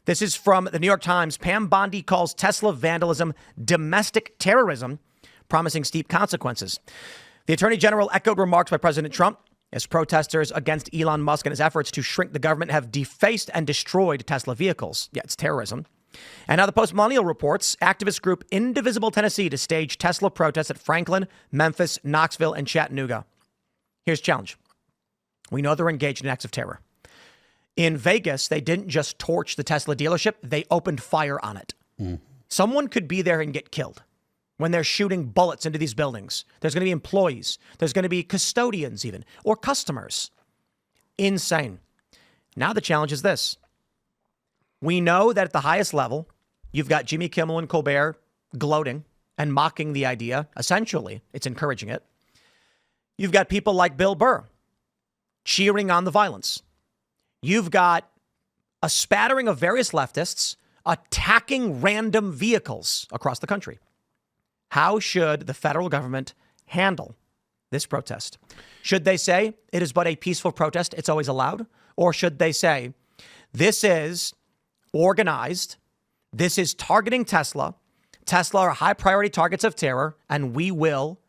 This is from the New York Times. Pam Bondi calls Tesla vandalism domestic terrorism, promising steep consequences. The Attorney General echoed remarks by President Trump as protesters against Elon Musk and his efforts to shrink the government have defaced and destroyed Tesla vehicles. Yeah, it's terrorism. And now the Post-Millennial reports activist group Indivisible Tennessee to stage Tesla protests at Franklin, Memphis, Knoxville, and Chattanooga. Here's the challenge. We know they're engaged in acts of terror. In Vegas, they didn't just torch the Tesla dealership, they opened fire on it. Someone could be there and get killed when they're shooting bullets into these buildings. There's going to be employees. There's going to be custodians even, or customers. Insane. Now the challenge is this. We know that at the highest level, you've got Jimmy Kimmel and Colbert gloating and mocking the idea. Essentially, it's encouraging it. You've got people like Bill Burr cheering on the violence. You've got a spattering of various leftists attacking random vehicles across the country. How should the federal government handle this protest? Should they say it is but a peaceful protest, it's always allowed? Or should they say this is organized, this is targeting Tesla, Tesla are high priority targets of terror, and we will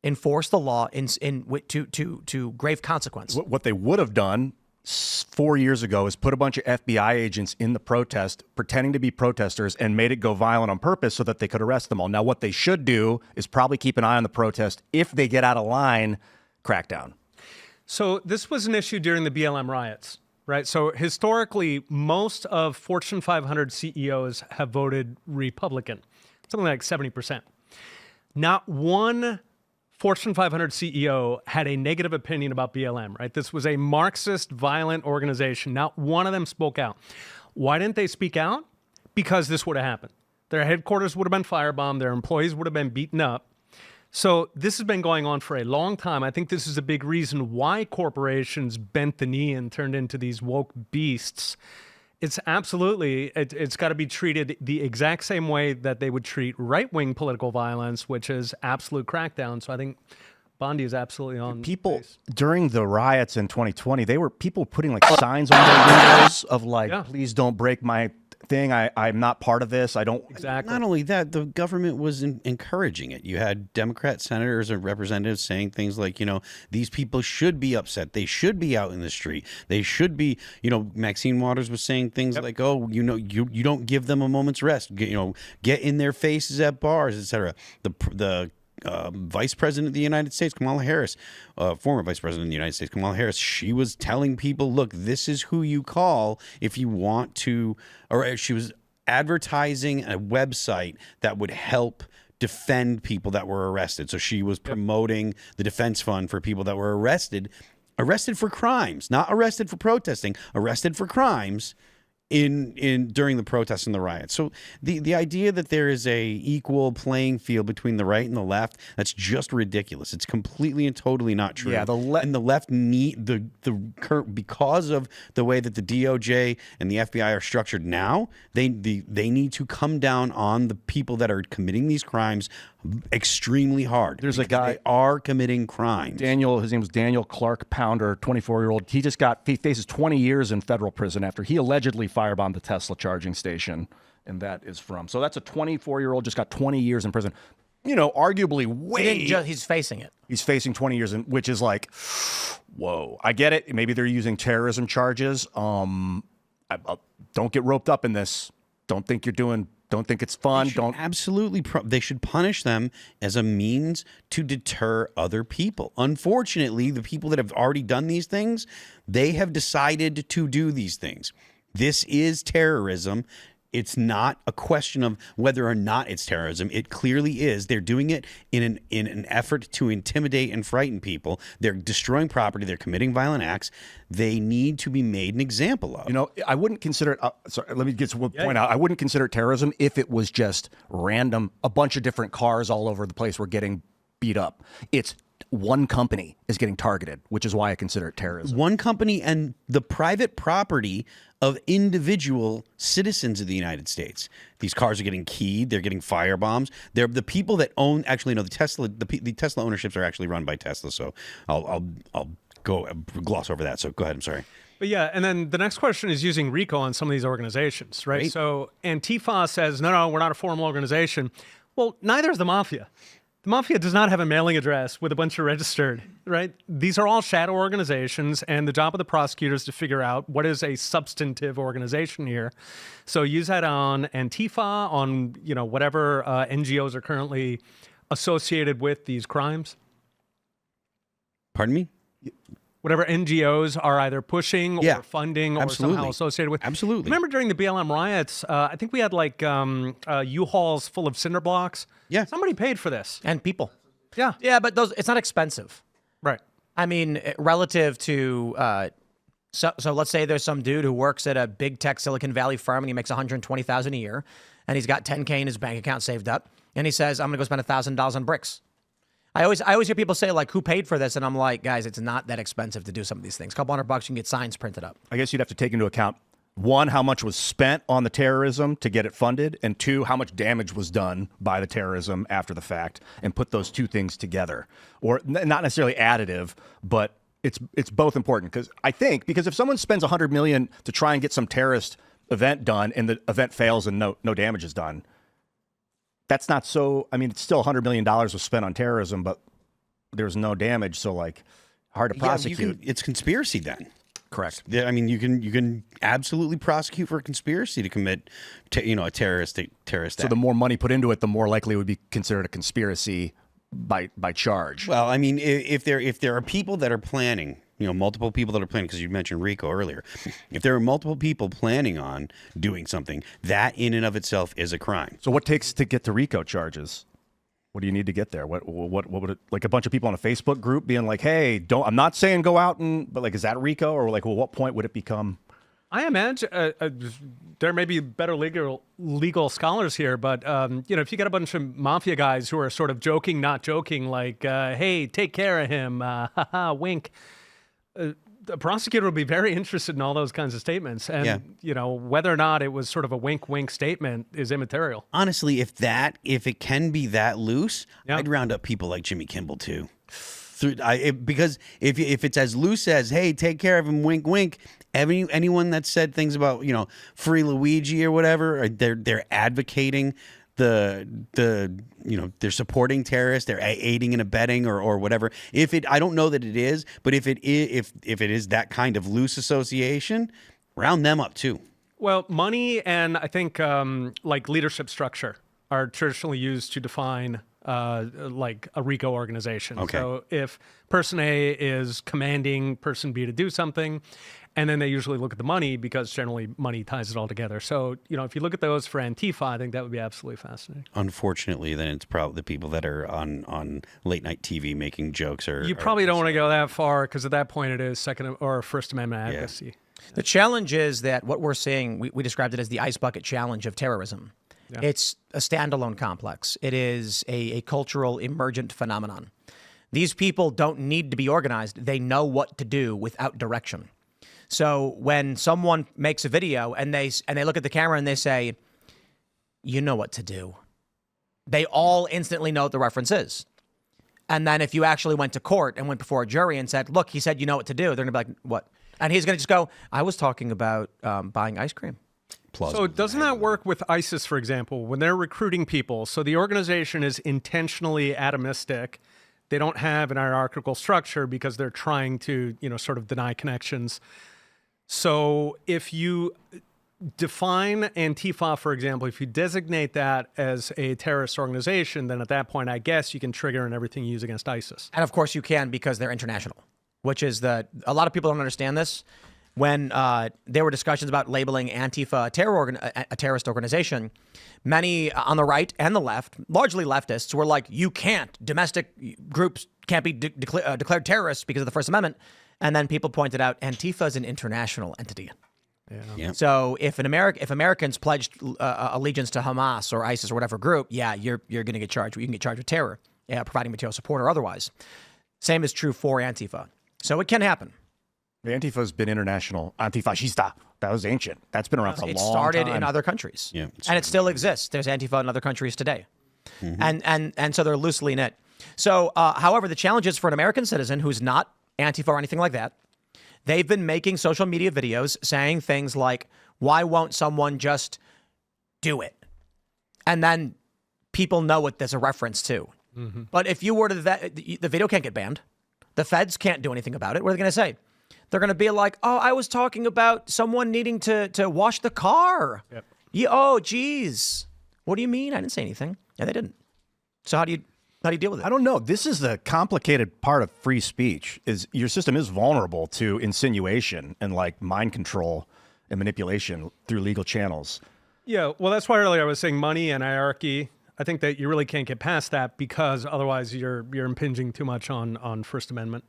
enforce the law to grave consequence? What they would have done 4 years ago is put a bunch of FBI agents in the protest pretending to be protesters and made it go violent on purpose so that they could arrest them all. Now, what they should do is probably keep an eye on the protest. If they get out of line, crack down. So this was an issue during the BLM riots, right? So historically, most of Fortune 500 CEOs have voted Republican, something like 70%. Not one Fortune 500 CEO had a negative opinion about BLM, right? This was a Marxist, violent organization. Not one of them spoke out. Why didn't they speak out? Because this would have happened. Their headquarters would have been firebombed. Their employees would have been beaten up. So this has been going on for a long time. I think this is a big reason why corporations bent the knee and turned into these woke beasts. It's absolutely, it's got to be treated the exact same way that they would treat right-wing political violence, which is absolute crackdown. So I think Bondi is absolutely on people base. During the riots in 2020, they were people putting like signs on their windows of like, please don't break my thing. I'm not part of this. I don't. Exactly. Not only that, the government was encouraging it. You had Democrat senators and representatives saying things like, you know, these people should be upset. They should be out in the street. They should be, you know, Maxine Waters was saying things like, oh, you know, you don't give them a moment's rest. Get in their faces at bars, etc. The Vice President of the United States, Kamala Harris, former Vice President of the United States, Kamala Harris, she was telling people, look, this is who you call if you want to, or she was advertising a website that would help defend people that were arrested. So she was promoting the defense fund for people that were arrested for crimes, not arrested for protesting, arrested for crimes during the protests and the riots. So the idea that there is a equal playing field between the right and the left, that's just ridiculous. It's completely and totally not true. Yeah, and the left need because of the way that the DOJ and the FBI are structured now, they need to come down on the people that are committing these crimes extremely hard. There's a guy they are committing crimes. His name was Daniel Clark Pounder, 24-year-old. He faces 20 years in federal prison after he allegedly firebombed the Tesla charging station. And that is so that's a 24-year-old just got 20 years in prison. You know, arguably He's facing it. He's facing 20 years, which is like, whoa. I get it. Maybe they're using terrorism charges. Don't get roped up in this. Don't think it's fun. They should punish them as a means to deter other people. Unfortunately, the people that have already done these things, they have decided to do these things. This is terrorism. It's not a question of whether or not it's terrorism. It clearly is. They're doing it in an effort to intimidate and frighten people. They're destroying property. They're committing violent acts. They need to be made an example of. You know, I wouldn't consider it. Sorry, let me get to one point out. I wouldn't consider it terrorism if it was just random. A bunch of different cars all over the place were getting beat up. It's one company is getting targeted, which is why I consider it terrorism. One company and the private property of individual citizens of the United States. These cars are getting keyed. They're getting firebombs. They're the people that own. Actually, no, the Tesla ownerships are actually run by Tesla. So I'll go gloss over that. So go ahead. I'm sorry. But yeah, and then the next question is using RICO on some of these organizations, right? Right. So Antifa says, no, we're not a formal organization. Well, neither is the Mafia. The Mafia does not have a mailing address with a bunch of registered, right? These are all shadow organizations, and the job of the prosecutor is to figure out what is a substantive organization here. So use that on Antifa, on whatever NGOs are currently associated with these crimes. Pardon me? Whatever NGOs are either pushing or funding or somehow associated with. Absolutely. Remember during the BLM riots, I think we had like U-Hauls full of cinder blocks. Yeah. Somebody paid for this. And people. Yeah. Yeah, but it's not expensive. Right. I mean, relative to so let's say there's some dude who works at a big tech Silicon Valley firm and he makes $120,000 a year and he's got $10K in his bank account saved up and he says, I'm gonna go spend $1,000 on bricks. I always hear people say, like, who paid for this? And I'm like, guys, it's not that expensive to do some of these things. A couple $100, you can get signs printed up. I guess you'd have to take into account, one, how much was spent on the terrorism to get it funded, and two, how much damage was done by the terrorism after the fact, and put those two things together. Or not necessarily additive, but it's both important. Because if someone spends $100 million to try and get some terrorist event done and the event fails and no damage is done, that's not so. I mean, it's still $100 million was spent on terrorism, but there's no damage. So, like, hard to prosecute. It's conspiracy then. Correct. I mean, you can absolutely prosecute for a conspiracy to commit, a terrorist act. So the more money put into it, the more likely it would be considered a conspiracy by charge. Well, I mean, if there are people that are planning, multiple people that are planning, because you mentioned RICO earlier, if there are multiple people planning on doing something, that in and of itself is a crime. So what takes to get to RICO charges? What do you need to get there? What would it, like a bunch of people on a Facebook group being like, hey, I'm not saying go out but like, is that RICO? Or like, well, what point would it become? I imagine there may be better legal scholars here, but if you got a bunch of mafia guys who are sort of joking, not joking, like, hey, take care of him, wink. The prosecutor would be very interested in all those kinds of statements. And, whether or not it was sort of a wink statement is immaterial. Honestly, if it can be that loose, I'd round up people like Jimmy Kimmel too. Because if it's as loose as, hey, take care of him, wink, wink, anyone that said things about, free Luigi or whatever, they're advocating they're supporting terrorists, they're aiding and abetting or whatever. I don't know that it is, but if it is that kind of loose association, round them up too. Well, money and I think like leadership structure are traditionally used to define like a RICO organization. Okay. So if person A is commanding person B to do something, and then they usually look at the money because generally money ties it all together. So, if you look at those for Antifa, I think that would be absolutely fascinating. Unfortunately, then it's probably the people that are on late night TV making jokes. You probably don't want to go that far because at that point it is Second or First Amendment advocacy. Yeah. The challenge is that what we're seeing, we described it as the ice bucket challenge of terrorism. Yeah. It's a standalone complex. It is a cultural emergent phenomenon. These people don't need to be organized. They know what to do without direction. So when someone makes a video and they look at the camera and they say, you know what to do, they all instantly know what the reference is. And then if you actually went to court and went before a jury and said, look, he said you know what to do, they're going to be like, what? And he's going to just go, I was talking about buying ice cream. So doesn't that work with ISIS, for example, when they're recruiting people? So the organization is intentionally atomistic. They don't have an hierarchical structure because they're trying to, sort of deny connections. So if you define Antifa, for example, if you designate that as a terrorist organization, then at that point, I guess you can trigger in everything you use against ISIS. And of course you can because they're international, which is a lot of people don't understand this. When there were discussions about labeling Antifa a terrorist organization, many on the right and the left, largely leftists, were like, you can't. Domestic groups can't be declared terrorists because of the First Amendment. And then people pointed out Antifa is an international entity. Yeah. So if Americans pledged allegiance to Hamas or ISIS or whatever group, you're going to get charged. You can get charged with terror, providing material support or otherwise. Same is true for Antifa. So it can happen. Antifa has been international. Antifascista. That was ancient. That's been around for a long time. It started in other countries. Yeah, and it still exists. There's Antifa in other countries today. Mm-hmm. And so they're loosely knit. So, however, the challenge is for an American citizen who's not Antifa or anything like that, They've been making social media videos saying things like, why won't someone just do it? And then people know what there's a reference to. But if you were to, the video can't get banned. The feds can't do anything about it. What are they going to say? They're going to be like, oh, I was talking about someone needing to wash the car. Yep. Yeah, oh, geez. What do you mean? I didn't say anything. Yeah, they didn't. So how do you deal with it? I don't know. This is the complicated part of free speech. Is your system is vulnerable to insinuation and like mind control and manipulation through legal channels. Yeah, well, that's why earlier I was saying money and hierarchy. I think that you really can't get past that because otherwise you're impinging too much on First Amendment.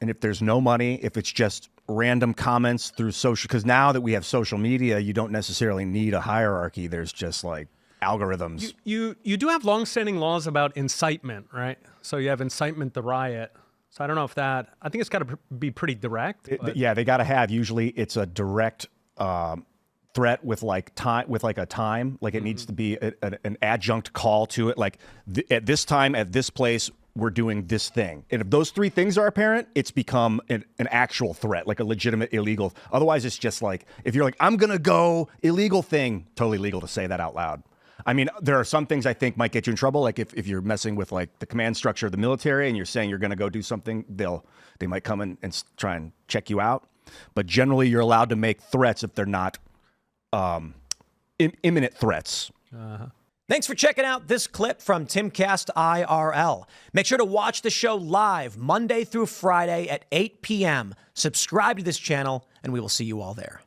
And if there's no money, if it's just random comments through social, because now that we have social media, you don't necessarily need a hierarchy. There's just like algorithms. You do have longstanding laws about incitement, right? So you have incitement to riot. So I don't know if that, I think it's got to be pretty direct. Yeah, they got to have, usually it's a direct threat with like time, with like a time, like it needs to be an adjunct call to it. Like at this time, at this place, we're doing this thing. And if those three things are apparent, it's become an actual threat, like a legitimate illegal. Otherwise, it's just like, if you're like, I'm going to go illegal thing, totally legal to say that out loud. I mean, there are some things I think might get you in trouble. Like if you're messing with like the command structure of the military and you're saying you're going to go do something, they might come in and try and check you out. But generally, you're allowed to make threats if they're not imminent threats. Thanks for checking out this clip from Timcast IRL. Make sure to watch the show live Monday through Friday at 8 p.m. Subscribe to this channel, and we will see you all there.